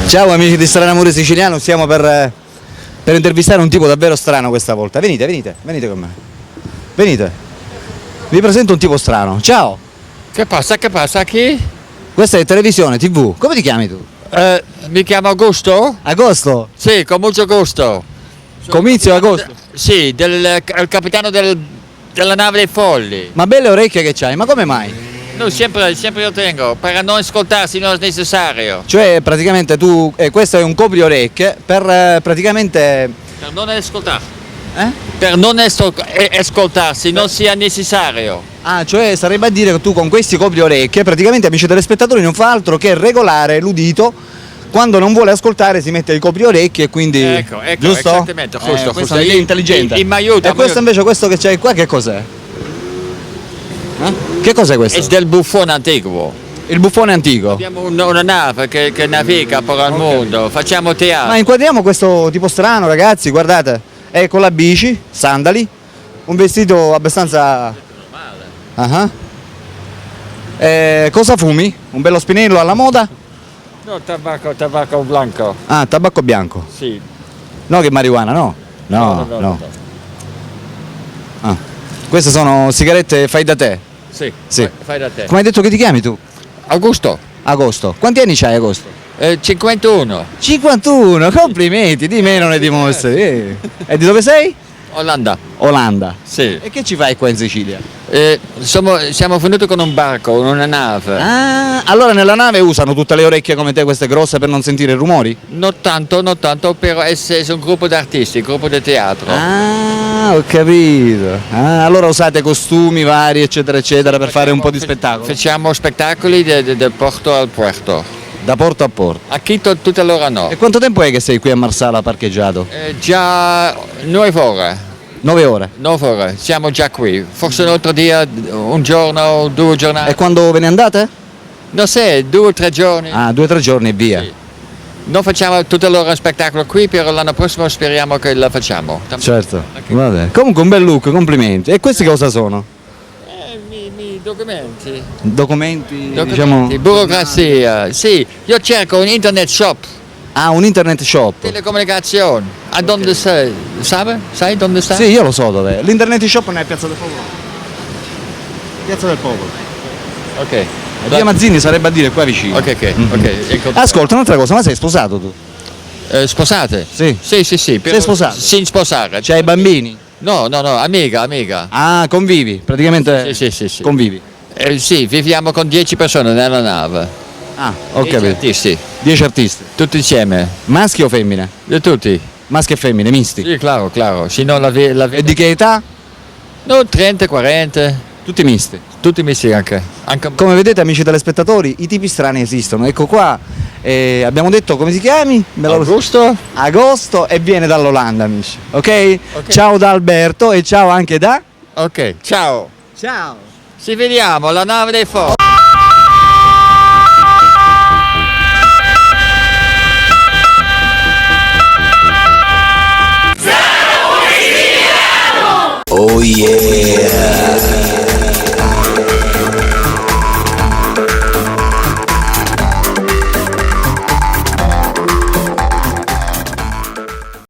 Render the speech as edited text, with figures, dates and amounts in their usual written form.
Ciao amici di Strano Amore Siciliano, stiamo per intervistare un tipo davvero strano questa volta. Venite con me. Venite. Vi presento un tipo strano. Ciao. Che passa chi? Questa è televisione, TV. Come ti chiami tu? Mi chiamo Augusto? Agosto? Sì, con molto gusto. Comizio agosto? Sì, il capitano della nave dei folli. Ma belle orecchie che c'hai, ma come mai? Noi sempre lo tengo, per non ascoltarsi non è necessario. Cioè praticamente tu, questo è un copri-orecchie per praticamente... Per non ascoltarsi. Eh? Per non ascoltarsi non sia necessario. Ah, cioè sarebbe a dire che tu con questi copri-orecchie praticamente, amici telespettatori, non fa altro che regolare l'udito. Quando non vuole ascoltare si mette i copri-orecchie e quindi... Ecco, giusto? esattamente, giusto. Questa è un'idea intelligente. Mi aiuta. E questo invece, questo che c'hai qua, che cos'è? Che cos'è questo? È del buffone antico. Il buffone antico. Abbiamo una nave che naviga per il mondo, facciamo teatro. Ma inquadriamo questo tipo strano, ragazzi, guardate. È con la bici, sandali, un vestito abbastanza... Ah. Cosa fumi? Un bello spinello alla moda? No, tabacco bianco. Ah, tabacco bianco. Sì. No, che marijuana, no? No. Ah. Queste sono sigarette fai da te? Sì. Fai da te. Come hai detto che ti chiami tu? Augusto, Agosto. Quanti anni c'hai, Agosto? 51, 51, complimenti, di meno ne dimostri. E di dove sei? Olanda. Olanda. Sì. E che ci fai qua in Sicilia? Siamo venuti con un barco, una nave. Ah, allora nella nave usano tutte le orecchie come te, queste grosse, per non sentire rumori? Non tanto, però è un gruppo di artisti, un gruppo di teatro. Ah, ho capito. Ah, allora usate costumi vari, eccetera, eccetera, per fare un po' di spettacolo. Facciamo spettacoli da porto al puerto. Da porto a porto. A Quito tutta l'ora no. E quanto tempo è che sei qui a Marsala parcheggiato? Già 9 ore. 9 ore. 9 ore, siamo già qui. Forse un altro dia, un giorno, 2 giornate. E quando ve ne andate? Non so, 2 o 3 giorni. Ah, 2 o 3 giorni e via. Sì. Non facciamo tutta l'ora un spettacolo qui, però l'anno prossimo speriamo che la facciamo. Certo. Okay. Vabbè. Comunque un bel look, complimenti. E questi cosa sono? I documenti. Documenti, Documenti, diciamo... burocrazia. Sì, io cerco un internet shop, Ah, un internet shop. telecomunicazioni. A dove sei? Sai dove sta? Sì, io lo so dov'è. L'internet shop non è Piazza del Popolo. Piazza del Popolo. Ok. Via Mazzini sarebbe a dire qua vicino. Ok. Ascolta, un'altra cosa, ma sei sposato tu? Sposate? Sì. Sì. Sei sposato? Sin sposare. C'hai bambini? No, amica. Ah, convivi, praticamente Sì. convivi. Sì, viviamo con 10 persone nella nave. Ah, ho 10 capito. artisti, 10 artisti. tutti insieme. Maschi o femmine? Di tutti. Maschi e femmine, misti. Sì, claro. Se no E di che età? No, 30, 40. Tutti misti. Tutti messi anche. Come vedete, amici telespettatori, i tipi strani esistono. Ecco qua, abbiamo detto come ti chiami? Augusto? Agosto, e viene dall'Olanda, amici. Ok? Ciao da Alberto e ciao anche da... Ok, ciao. Ciao. Ci vediamo alla nave dei folli. Oh yeah.